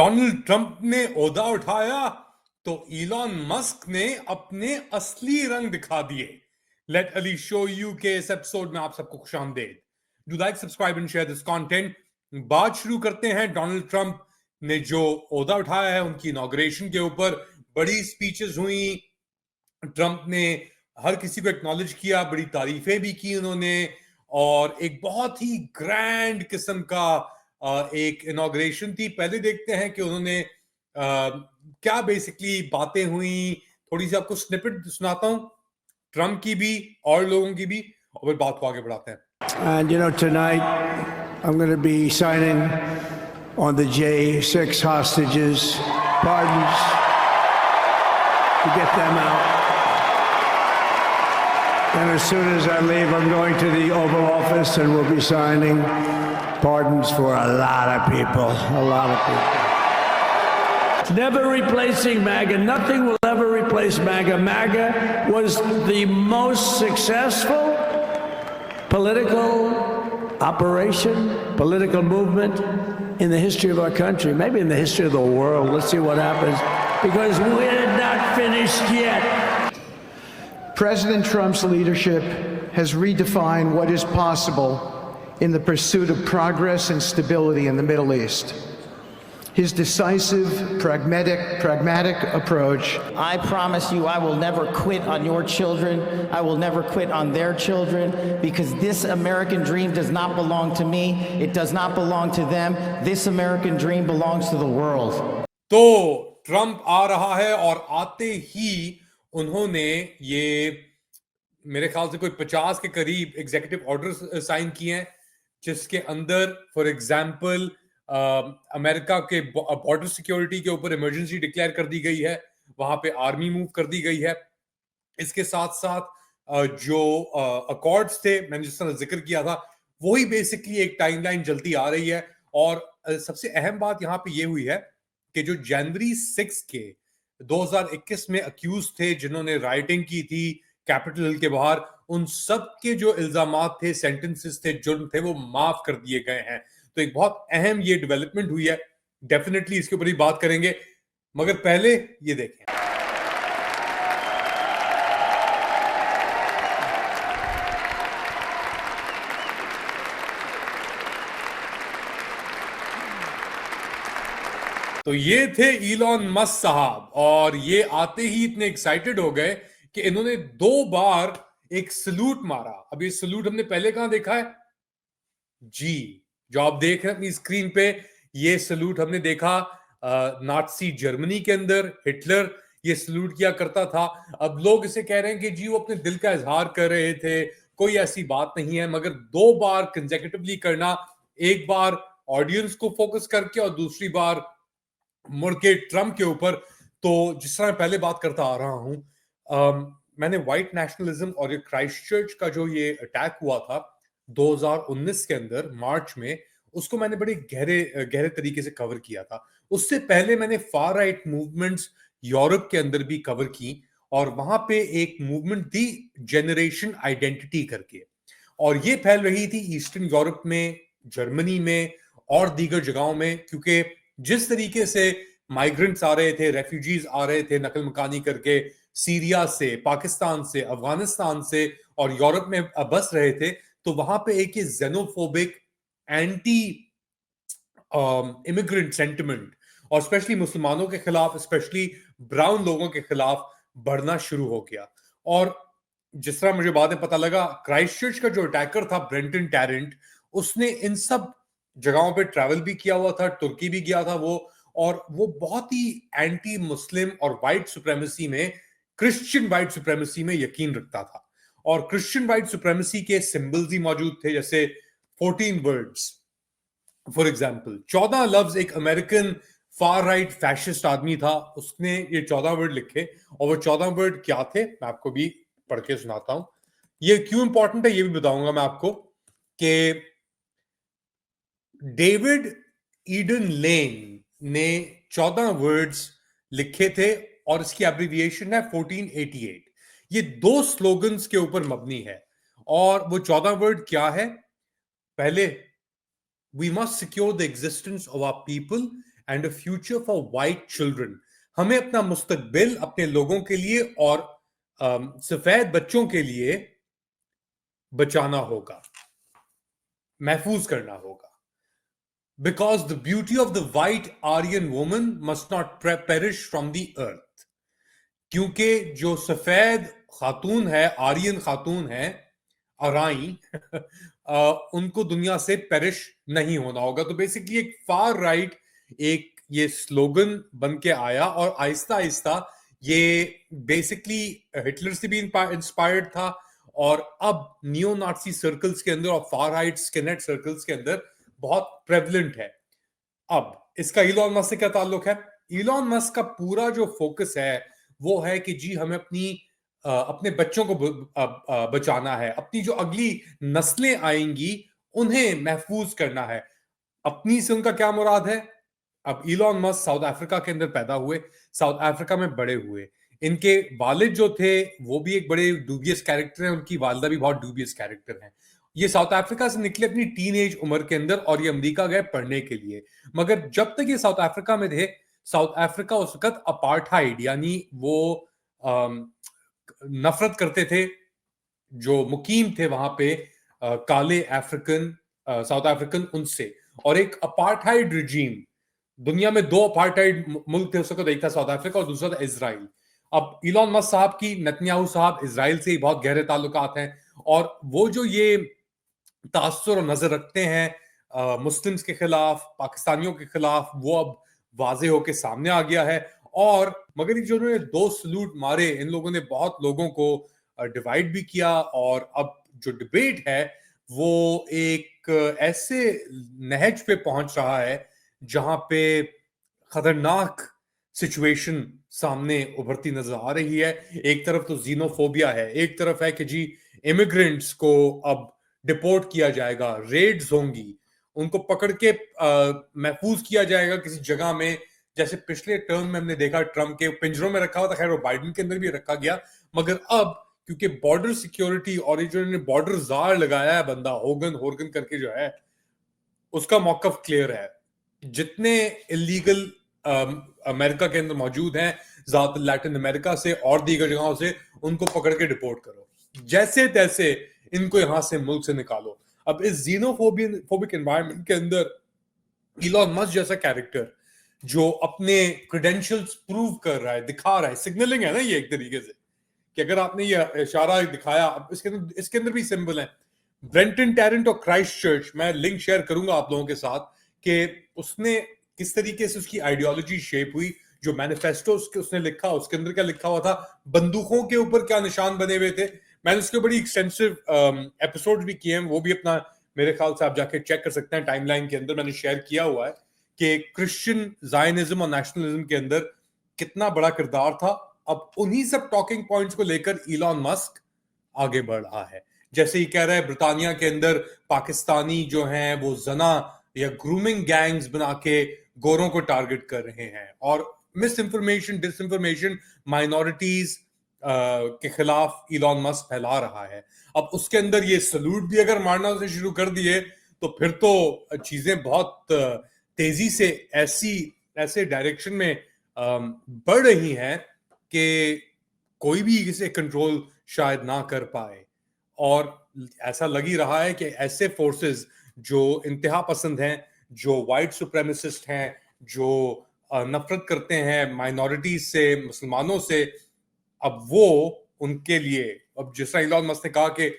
Donald Trump ने ओहदा उठाया तो इलॉन मस्क ने अपने असली रंग दिखा दिए। लेट अली शो यू के इस एपिसोड में आप सबको खुशामदीद। Do like, subscribe and share this content. बात शुरू करते हैं डोनाल्ड ट्रंप ने जो ओहदा उठाया है उनकी इनॉग्रेशन के ऊपर। बड़ी स्पीचेस हुई, ट्रंप ने हर किसी को एक्नॉलेज किया, बड़ी तारीफें भी की उन्होंने, और एक बहुत ही ग्रैंड किस्म का एक इनॉग्रेशन थी। पहले देखते हैं कि उन्होंने क्या बेसिकली बातें हुई। थोड़ी सी आपको स्निपेट सुनाता हूं, ट्रंप की भी और लोगों की भी, और फिर बात को आगे बढ़ाते हैं। And tonight I'm going to be signing on the J6 hostages, pardons to get them out. And as soon as I leave, I'm going to the Oval Office and we'll be signing pardons for a lot of people, a lot of people. Never replacing MAGA. Nothing will ever replace MAGA. MAGA was the most successful political operation, political movement in the history of our country, maybe in the history of the world. Let's see what happens, because we're not finished yet. President Trump's leadership has redefined what is possible in the pursuit of progress and stability in the Middle East. His decisive, pragmatic approach. I promise you I will never quit on your children. I will never quit on their children, because this American dream does not belong to me. It does not belong to them. This American dream belongs to the world. तो Trump आ रहा है और आते ही उन्होंने ये मेरे ख्याल से कोई 50 के करीब एग्जीक्यूटिव ऑर्डर साइन किए हैं, जिसके अंदर फॉर एग्जांपल अमेरिका के बॉर्डर सिक्योरिटी के ऊपर इमरजेंसी डिक्लेयर कर दी गई है, वहां पे आर्मी मूव कर दी गई है। इसके साथ साथ जो अकॉर्ड्स थे, मैंने जिस तरह जिक्र किया था, वही बेसिकली एक टाइमलाइन चलती आ रही है। और सबसे अहम बात यहां पे ये हुई है कि जो जनवरी 6 के 2021 में अक्यूज थे, जिन्होंने राइटिंग की थी कैपिटल हिल के बाहर, उन सब के जो इल्जामात थे, सेंटेंसेस थे, जुर्म थे, वो माफ कर दिए गए हैं। तो एक बहुत अहम ये डेवलपमेंट हुई है। डेफिनेटली इसके ऊपर ही बात करेंगे, मगर पहले ये देखें। तो ये थे इलॉन मस्क साहब, और ये आते ही इतने एक्साइटेड हो गए कि इन्होंने 2 बार एक सलूट मारा। अब ये सलूट हमने पहले कहां देखा है जी? जो आप देख रहे हैं अपनी स्क्रीन पे, ये सलूट हमने देखा नाटसी जर्मनी के अंदर। हिटलर ये सलूट किया करता था। अब लोग इसे कह रहे हैं कि जी वो अपने दिल का इजहार कर रहे थे, कोई ऐसी बात नहीं है। मगर 2 बार कंसेक्यूटिवली करना, एक बार ऑडियंस को फोकस करके और दूसरी बार मुड़ के ट्रंप के ऊपर, तो जिस तरह पहले बात करता आ रहा हूं, मैंने व्हाइट नेशनलिज्म और ये क्राइस्ट चर्च का जो ये अटैक हुआ था 2019 के अंदर मार्च में, उसको मैंने बड़े गहरे तरीके से कवर किया था। उससे पहले मैंने फार राइट मूवमेंट्स यूरोप के अंदर भी कवर की, और वहां पे एक मूवमेंट थी जनरेशन आइडेंटिटी करके, और ये फैल रही थी ईस्टर्न यूरोप में, जर्मनी में और दीगर जगहों में। क्योंकि जिस तरीके से माइग्रेंट्स आ रहे थे, रेफ्यूजीज आ रहे थे नकल मकानी करके सीरिया से, पाकिस्तान से, अफगानिस्तान से, और यूरोप में बस रहे थे, तो वहां पे एक ये जेनोफोबिक एंटी इमिग्रेंट सेंटिमेंट, और स्पेशली मुसलमानों के खिलाफ, स्पेशली ब्राउन लोगों के खिलाफ बढ़ना शुरू हो गया। और जिस तरह मुझे बाद में पता लगा, क्राइस्टचर्च का जो अटैकर था ब्रेंटन टैरेंट, उसने इन सब जगहों पे ट्रैवल भी किया हुआ था, तुर्की भी गया था वो, और वो बहुत ही एंटी मुस्लिम और वाइट सुप्रेमेसी में, क्रिश्चियन वाइट सुप्रेमेसी में यकीन रखता था। और क्रिश्चियन वाइट सुप्रेमेसी के सिंबल्स ही मौजूद थे, जैसे 14 वर्ड्स फॉर एग्जांपल। 14 लफ्ज एक अमेरिकन फार राइट फैशिस्ट आदमी था, उसने ये 14 वर्ड लिखे, और वो 14 वर्ड क्या थे मैं आपको भी पढ़ के सुनाता हूं। ये क्यों इंपॉर्टेंट है ये भी बताऊंगा मैं आपको, कि डेविड ईडन लेन ने 14 वर्ड्स लिखे थे, और इसकी एब्रिविएशन है 1488। ये 2 स्लोगन्स के ऊपर मबनी है, और वो 14 वर्ड क्या है? पहले, we must secure the existence of our people and a future for white children. हमें अपना मुस्तकबिल अपने लोगों के लिए और सफेद बच्चों के लिए बचाना होगा, महफूज करना होगा। Because the beauty of the white Aryan woman must not perish from the earth. क्योंकि जो सफेद खातून है, आर्यन खातून है, अराई उनको दुनिया से पेरिश नहीं होना होगा। तो बेसिकली एक फार राइट एक ये स्लोगन बन के आया और आहिस्ता आहिस्ता ये बेसिकली हिटलर से भी इंस्पायर्ड था और अब नियो नाजी सर्कल्स के अंदर और फार राइट स्किनहेड सर्कल्स के अंदर बहुत प्रेवलेंट है। अब इसका इलॉन मस्क से क्या ताल्लुक है? इलॉन मस्क का पूरा जो फोकस है वो है कि जी हमें अपने बच्चों को बचाना है, अपनी जो अगली नस्लें आएंगी उन्हें महफूज करना है। अपनी से उनका क्या मुराद है? अब इलॉन मस्क साउथ अफ्रीका के अंदर पैदा हुए, साउथ अफ्रीका में बड़े हुए। इनके वालिद जो थे वो भी एक बड़े डूबियस कैरेक्टर हैं, उनकी वालदा भी बहुत डूबियस कैरेक्टर हैं। ये साउथ अफ्रीका से निकले अपनी टीन उम्र के अंदर और ये अमेरिका गए पढ़ने के लिए। मगर जब तक ये साउथ अफ्रीका में थे, साउथ अफ्रीका उस वक्त अपार्थाइड यानी वो नफरत करते थे जो मुकीम थे वहां पे काले अफ्रीकन साउथ अफ्रीकन उनसे, और एक अपार्थाइड रिजीम। दुनिया में दो अपार्थाइड मुल्क थे उस वक्त, एक था साउथ अफ्रीका और दूसरा था इजराइल। अब इलॉन मस्क साहब की नेतन्याहू साहब इजराइल से ही बहुत गहरे ताल्लुकात हैं और वो जो ये तासुर और नजर रखते हैं मुस्लिम्स के खिलाफ, पाकिस्तानियों के खिलाफ, वो अब वाजे होके सामने आ गया है। और मगर ये जो उन्होंने 2 सलूट मारे, इन लोगों ने बहुत लोगों को डिवाइड भी किया और अब जो डिबेट है वो एक ऐसे नहज पे पहुंच रहा है जहां पे खतरनाक सिचुएशन सामने उभरती नजर आ रही है। एक तरफ तो जीनोफोबिया है, एक तरफ है कि जी इमिग्रेंट्स को अब डिपोर्ट किया जाएगा, रेड्स होंगी, उनको पकड़ के महफूज किया जाएगा किसी जगह में। जैसे पिछले टर्म में हमने देखा ट्रम्प के पिंजरों में रखा हुआ था, खैर वो बाइडेन के अंदर भी रखा गया, मगर अब क्योंकि बॉर्डर सिक्योरिटी और ये जो इन्होंने बॉर्डर जार लगाया है बंदा होर्गन करके जो है, उसका मौकफ क्लियर है। जितने इलीगल अमेरिका के अंदर मौजूद हैं, ज्यादातर लैटिन अमेरिका से और दीगर जगहों से, उनको पकड़ के डिपोर्ट करो, जैसे तैसे इनको यहां से मुल्क से निकालो। अब इस जीनोफोबिक एनवायरनमेंट के अंदर इलॉन मस्क जैसा कैरेक्टर जो अपने क्रेडेंशियल्स प्रूव कर रहा है, दिखा रहा है, सिग्नलिंग है ना ये एक तरीके से, कि अगर आपने ये इशारा दिखाया, अब इसके अंदर भी सिंबल है। ब्रेंटन टैरेंट और क्राइस्ट चर्च, मैं लिंक शेयर करूंगा आप लोगों के साथ कि उसने किस तरीके से उसकी आइडियोलॉजी शेप हुई। जो मैनिफेस्टो उसने लिखा, उसके अंदर क्या लिखा हुआ था, बंदूकों के ऊपर क्या निशान बने हुए थे। मैंने उसके बड़ी एक्सटेंसिव एपिसोड भी किए हैं, वो भी अपना मेरे ख्याल से आप जाके चेक कर सकते हैं, टाइमलाइन के अंदर मैंने शेयर किया हुआ है कि क्रिश्चियन जायनिज्म और नेशनलिज्म के अंदर कितना बड़ा किरदार था। अब उन्हीं सब टॉकिंग पॉइंट्स को लेकर इलॉन मस्क आगे बढ़ रहा है। जैसे ही कह रहा है ब्रिटानिया के अंदर पाकिस्तानी जो हैं वो जना या ग्रूमिंग गैंग्स बना के गोरों को टारगेट कर रहे हैं और मिस इंफॉर्मेशन, डिसइंफॉर्मेशन, माइनॉरिटीज के खिलाफ इलॉन मस्क फैला रहा है। अब उसके अंदर ये सलूट भी अगर मारना से शुरू कर दिए तो फिर तो चीजें बहुत तेजी से ऐसे डायरेक्शन में बढ़ रही हैं कि कोई भी इसे कंट्रोल शायद ना कर पाए। और ऐसा लग ही रहा है कि ऐसे फोर्सेस जो इंतहा पसंद हैं, जो वाइट सुप्रेमिसिस्ट हैं, जो नफरत करते हैं माइनॉरिटीज से, मुसलमानों से, अब वो उनके लिए, अब जिस तरह इलॉन मस्क ने कहा कि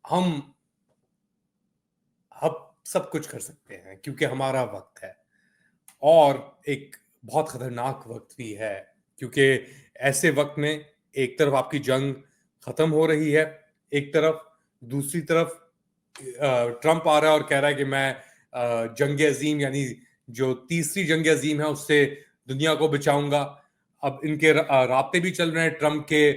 हम सब कुछ कर सकते हैं क्योंकि हमारा वक्त है, और एक बहुत खतरनाक वक्त भी है क्योंकि ऐसे वक्त में एक तरफ आपकी जंग खत्म हो रही है, एक तरफ, दूसरी तरफ ट्रंप आ रहा है और कह रहा है कि मैं जंग अजीम यानी जो तीसरी जंग अजीम है उससे दुनिया को बचाऊंगा। अब इनके राब्ते भी चल रहे हैं ट्रंप के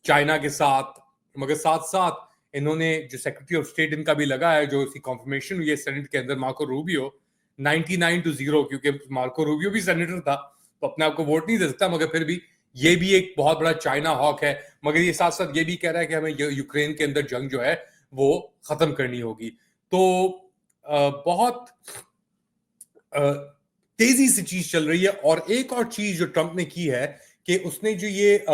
चाइना के साथ, मगर साथ साथ इन्होंने जो सेक्रेटरी ऑफ स्टेट इनका भी लगा है, जो इसकी कॉन्फर्मेशन हुई है सेनेट के अंदर, मार्को रूबियो, 99-0, क्योंकि मार्को रूबियो भी सेनेटर था तो अपने आप को वोट नहीं दे सकता, मगर फिर भी ये भी एक बहुत बड़ा चाइना हॉक है। मगर ये साथ साथ ये भी कह रहा है कि हमें यूक्रेन के अंदर जंग जो है वो खत्म करनी होगी। तो बहुत तेजी से चीज चल रही है। और एक और चीज जो ट्रंप ने की है कि उसने जो ये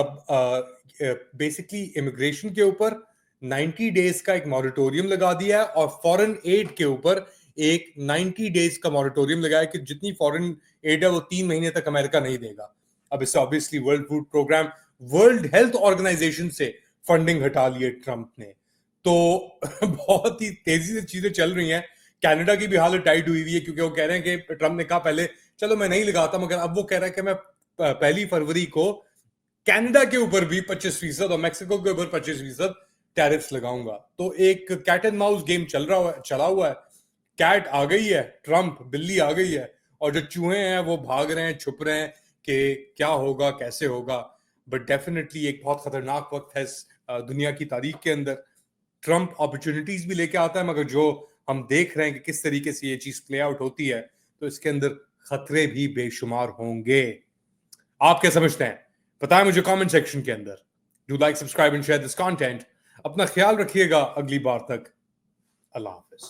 बेसिकली इमिग्रेशन के ऊपर 90 डेज का एक मॉरिटोरियम लगा दिया है और फॉरेन एड के ऊपर एक 90 डेज का मॉरिटोरियम लगाया कि जितनी फॉरेन एड है वो 3 महीने तक अमेरिका नहीं देगा। अब इससे obviously World Food Programme, World Health Organization से फंडिंग हटा ली है ट्रंप ने। तो बहुत ही तेजी से चीजें चल रही हैं। कनाडा की भी हालत टाइट हुई हुई है क्योंकि वो कह रहे हैं कि ट्रंप ने कहा पहले चलो मैं नहीं लगाता, मगर अब वो कह रहा है कि मैं 1 फरवरी को कनाडा के ऊपर भी 25% और मेक्सिको के ऊपर 25% टैरिफ्स लगाऊंगा। तो एक कैट एंड माउस गेम चला हुआ है। कैट आ गई है, ट्रंप, बिल्ली आ गई है, और जो चूहे हैं वो भाग रहे हैं, छुप रहे हैं कि क्या होगा, कैसे होगा। बट डेफिनेटली एक बहुत खतरनाक वक्त है दुनिया की तारीख के अंदर। ट्रंप अपॉर्चुनिटीज भी लेके आता है, मगर जो हम देख रहे हैं कि किस तरीके से ये चीज प्ले आउट होती है, तो इसके अंदर खतरे भी बेशुमार होंगे। आप क्या समझते हैं? बताएं मुझे कमेंट सेक्शन के अंदर। Do like, subscribe and share this content. अपना ख्याल रखिएगा। अगली बार तक अल्लाह हाफिज।